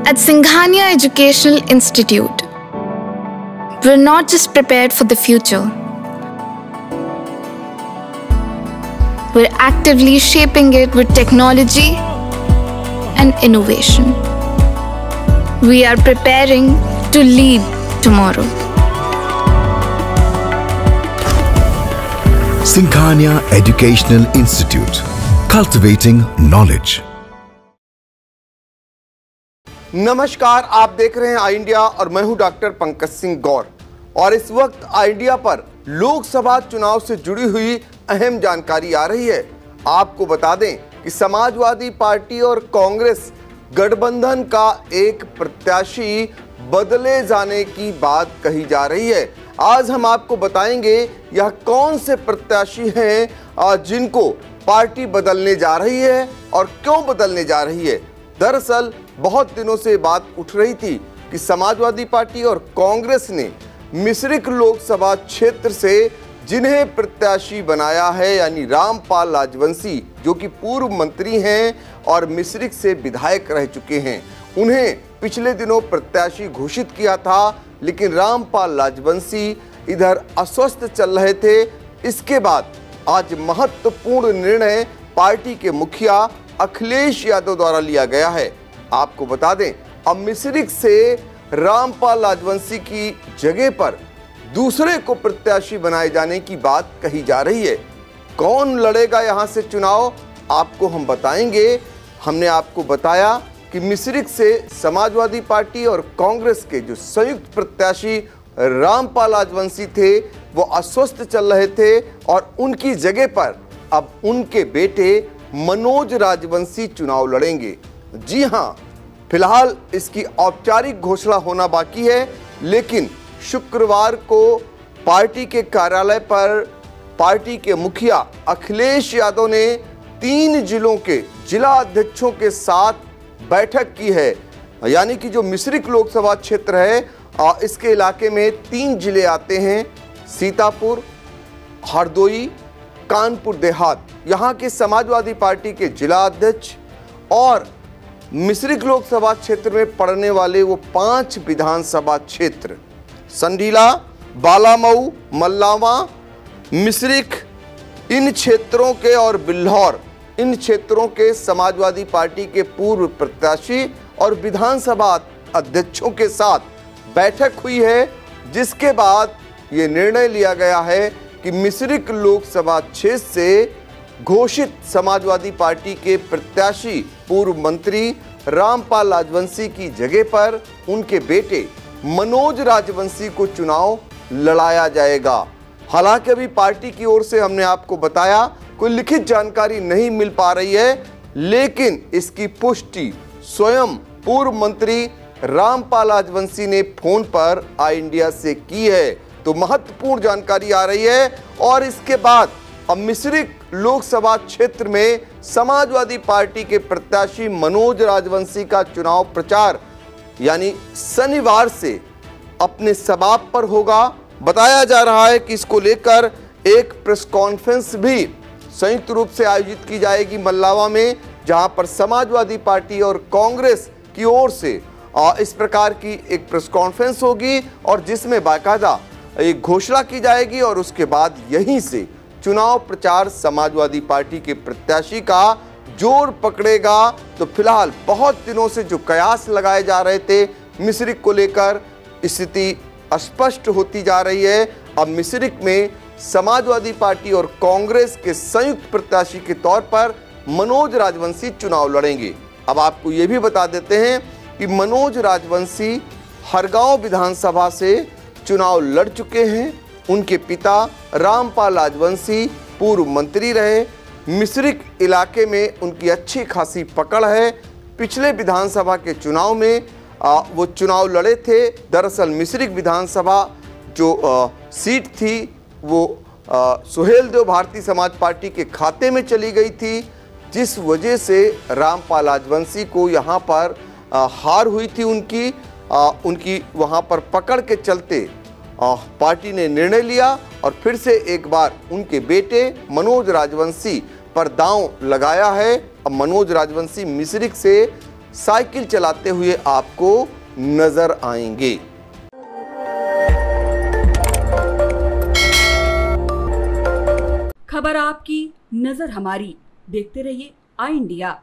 At Singhania Educational Institute, we're not just prepared for the future. We're actively shaping it with technology and innovation. We are preparing to lead tomorrow. Singhania Educational Institute, cultivating knowledge. नमस्कार, आप देख रहे हैं आई India और मैं हूं doctor Pankaj Singh गौर। और इस वक्त आई इंडिया पर लोकसभा चुनाव से जुड़ी हुई अहम जानकारी आ रही है। आपको बता दें कि समाजवादी पार्टी और कांग्रेस गठबंधन का एक प्रत्याशी बदले जाने की बात कही जा रही है। आज हम आपको बताएंगे यह कौन से प्रत्याशी हैं जिनको पार्टी बदलने जा रही है और क्यों बदलने जा रही है। दरअसल बहुत दिनों से बात उठ रही थी कि समाजवादी पार्टी और कांग्रेस ने मिश्रिख लोकसभा क्षेत्र से जिन्हें प्रत्याशी बनाया है, यानी रामपाल लाजवंशी जो कि पूर्व मंत्री हैं और मिश्रिख से विधायक रह चुके हैं, उन्हें पिछले दिनों प्रत्याशी घोषित किया था। लेकिन रामपाल लाजवंशी इधर अस्वस्थ चल रहे थे। इसके बाद आज महत्वपूर्ण निर्णय पार्टी के मुखिया अखिलेश यादव द्वारा लिया गया है। आपको बता दें, अब मिश्रिख से रामपाल लाजवंशी की जगह पर दूसरे को प्रत्याशी बनाए जाने की बात कही जा रही है। कौन लड़ेगा यहां से चुनाव, आपको हम बताएंगे। हमने आपको बताया कि मिश्रिख से समाजवादी पार्टी और कांग्रेस के जो संयुक्त प्रत्याशी रामपाल लाजवंशी थे वो अस्वस्थ चल रहे थे और उनकी जगह पर अब उनके बेटे मनोज राजवंशी चुनाव लड़ेंगे। जी हां, फिलहाल इसकी औपचारिक घोषणा होना बाकी है, लेकिन शुक्रवार को पार्टी के कार्यालय पर पार्टी के मुखिया अखिलेश यादव ने 3 जिलों के जिला अध्यक्षों के साथ बैठक की है। यानी कि जो मिश्रिख लोकसभा क्षेत्र है इसके इलाके में 3 जिले आते हैं, सीतापुर, हरदोई, कानपुर देहात। यहाँ के समाजवादी पार्टी के जिला अध्यक्ष और मिश्रिख लोकसभा क्षेत्र में पड़ने वाले वो 5 विधानसभा क्षेत्र संडीला, बालामऊ, मल्लावा, मिश्रिख, इन क्षेत्रों के और बिल्हौर, इन क्षेत्रों के समाजवादी पार्टी के पूर्व प्रत्याशी और विधानसभा अध्यक्षों के साथ बैठक हुई है, जिसके बाद ये निर्णय लिया गया है कि मिश्रिख लोकसभा क्षेत्र से घोषित समाजवादी पार्टी के प्रत्याशी पूर्व मंत्री रामपाल लाजवंशी की जगह पर उनके बेटे मनोज राजवंशी को चुनाव लड़ाया जाएगा। हालांकि अभी पार्टी की ओर से हमने आपको बताया कोई लिखित जानकारी नहीं मिल पा रही है, लेकिन इसकी पुष्टि स्वयं पूर्व मंत्री रामपाल लाजवंशी ने फोन पर आई इंडिया से की है। तो महत्वपूर्ण जानकारी आ रही है। और इसके बाद अब मिश्रिख लोकसभा क्षेत्र में समाजवादी पार्टी के प्रत्याशी मनोज राजवंशी का चुनाव प्रचार यानी शनिवार से अपने समाप्त पर होगा। बताया जा रहा है कि इसको लेकर एक प्रेस कॉन्फ्रेंस भी संयुक्त रूप से आयोजित की जाएगी मल्लावा में, जहां पर समाजवादी पार्टी और कांग्रेस की ओर से इस प्रकार की एक प्रेस कॉन्फ्रेंस होगी और जिसमें बाकायदा एक घोषणा की जाएगी और उसके बाद यहीं से चुनाव प्रचार समाजवादी पार्टी के प्रत्याशी का जोर पकड़ेगा। तो फिलहाल बहुत दिनों से जो कयास लगाए जा रहे थे मिश्रिख को लेकर, स्थिति स्पष्ट होती जा रही है। अब मिश्रिख में समाजवादी पार्टी और कांग्रेस के संयुक्त प्रत्याशी के तौर पर मनोज राजवंशी चुनाव लड़ेंगे। अब आपको ये भी बता देते हैं कि मनोज राजवंशी हरगांव विधानसभा से चुनाव लड़ चुके हैं। उनके पिता रामपाल लाजवंशी पूर्व मंत्री रहे। मिश्रिख इलाके में उनकी अच्छी खासी पकड़ है। पिछले विधानसभा के चुनाव में वो चुनाव लड़े थे। दरअसल मिश्रिख विधानसभा जो सीट थी वो सुहेल देव भारतीय समाज पार्टी के खाते में चली गई थी, जिस वजह से रामपाल लाजवंशी को यहाँ पर हार हुई थी। उनकी वहाँ पर पकड़ के चलते पार्टी ने निर्णय लिया और फिर से एक बार उनके बेटे मनोज राजवंशी पर दांव लगाया है। अब मनोज राजवंशी मिश्रिख से साइकिल चलाते हुए आपको नजर आएंगे। खबर आपकी, नजर हमारी। देखते रहिए आई इंडिया।